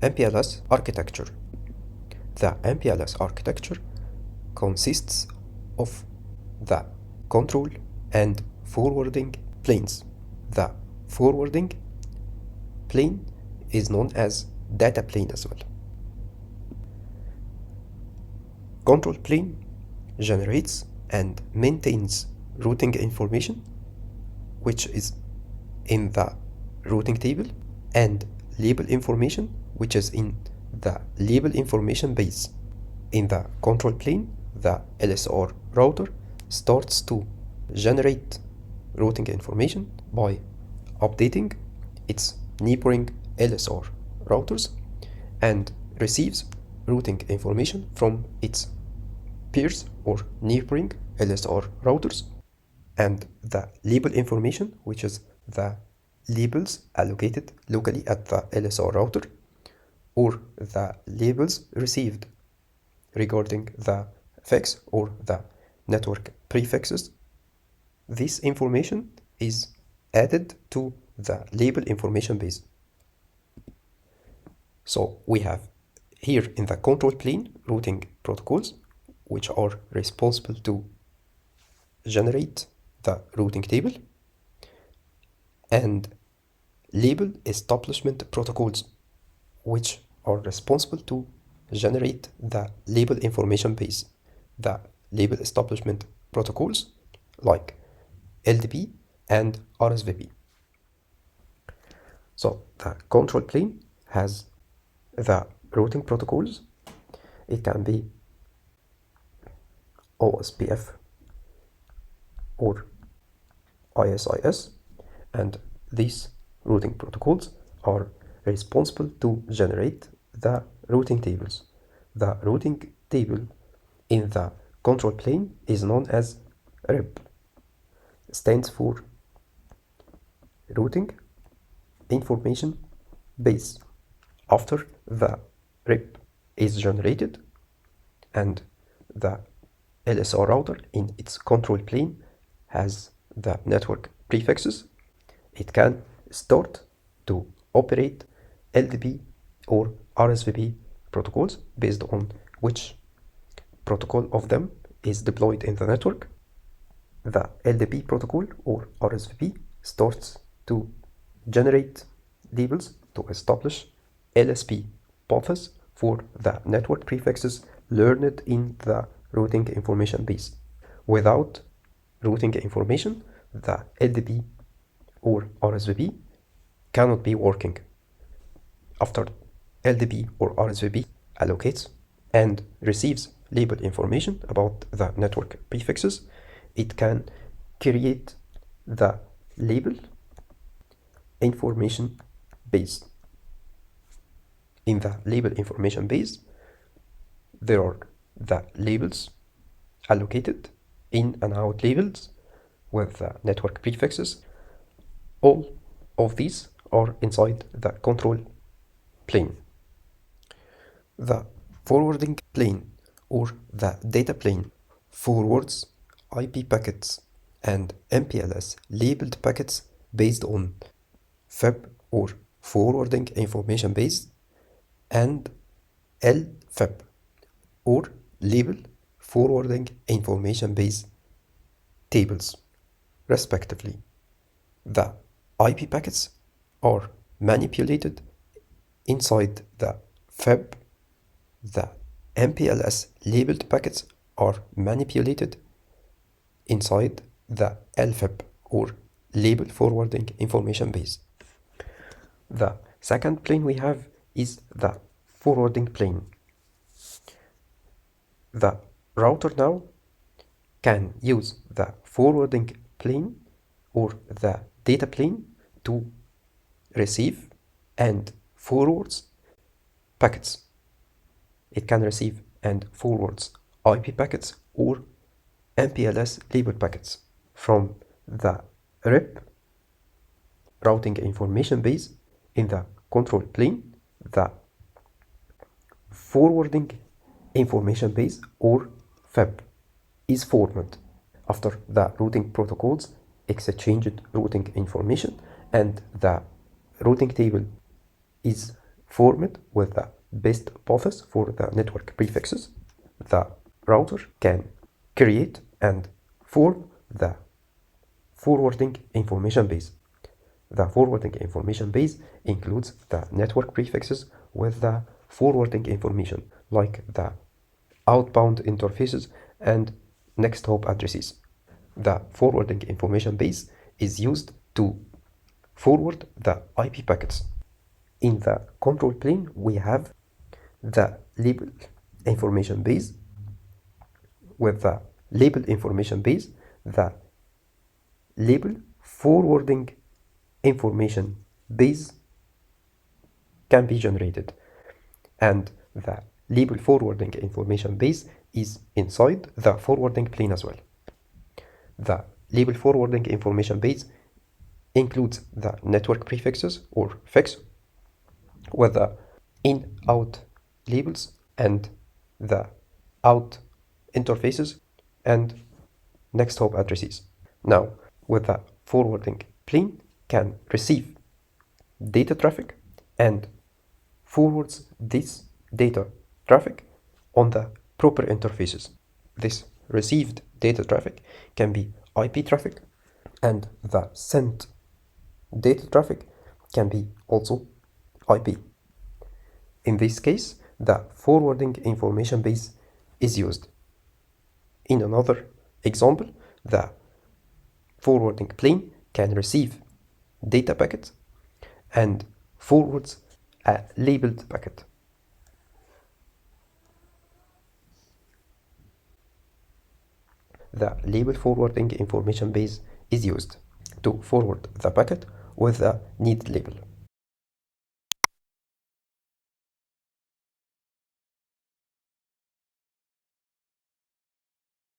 MPLS architecture. The MPLS architecture consists of the control and forwarding planes. The forwarding plane is known as data plane as well. Control plane generates and maintains routing information, which is in the routing table, and label information, which is in the label information base. In the control plane, the LSR router starts to generate routing information by updating its neighboring LSR routers and receives routing information from its peers or neighboring LSR routers, and the label information, which is the labels allocated locally at the LSR router, or the labels received regarding the fix or the network prefixes. This information is added to the label information base. So we have here in the control plane routing protocols, which are responsible to generate the routing table, and label establishment protocols, which are responsible to generate the label information base. The label establishment protocols like LDP and RSVP. So the control plane has the routing protocols. It can be OSPF or ISIS, and these routing protocols are responsible to generate the routing tables. The routing table in the control plane is known as RIP, stands for routing information base. After the RIP is generated and the LSR router in its control plane has the network prefixes, it can start to operate LDP or RSVP protocols based on which protocol of them is deployed in the network. The LDP protocol or RSVP starts to generate labels to establish LSP paths for the network prefixes learned in the routing information base. Without routing information, the LDP or RSVP cannot be working. After LDP or RSVP allocates and receives label information about the network prefixes, it can create the label information base. In the label information base, there are the labels allocated, in and out labels with the network prefixes. All of these are inside the control plane. The forwarding plane or the data plane forwards IP packets and MPLS labeled packets based on FIB or forwarding information base and LFIB or label forwarding information base tables, respectively. The IP packets are manipulated inside the FIB. The MPLS labeled packets are manipulated inside the LFIB or label forwarding information base. The second plane we have is the forwarding plane. The router now can use the forwarding plane or the data plane to receive and forwards packets. It can receive and forwards IP packets or MPLS labeled packets from the RIP routing information base in the control plane. The forwarding information base or FIB is formed after the routing protocols exchanged routing information and the routing table is formed with the best paths for the network prefixes. The router can create and form the forwarding information base. The forwarding information base includes the network prefixes with the forwarding information, like the outbound interfaces and next hop addresses. The forwarding information base is used to forward the IP packets. In the control plane, we have the label information base. With the label information base, the label forwarding information base can be generated, and the label forwarding information base is inside the forwarding plane as well. The label forwarding information base includes the network prefixes or fix with the in-out labels and the out interfaces and next hop addresses. Now, with the forwarding plane can receive data traffic and forwards this data traffic on the proper interfaces. This received data traffic can be IP traffic, and the sent data traffic can be also IP. In this case, the forwarding information base is used. In another example, the forwarding plane can receive data packets and forwards a labeled packet. The label forwarding information base is used to forward the packet with a needed label.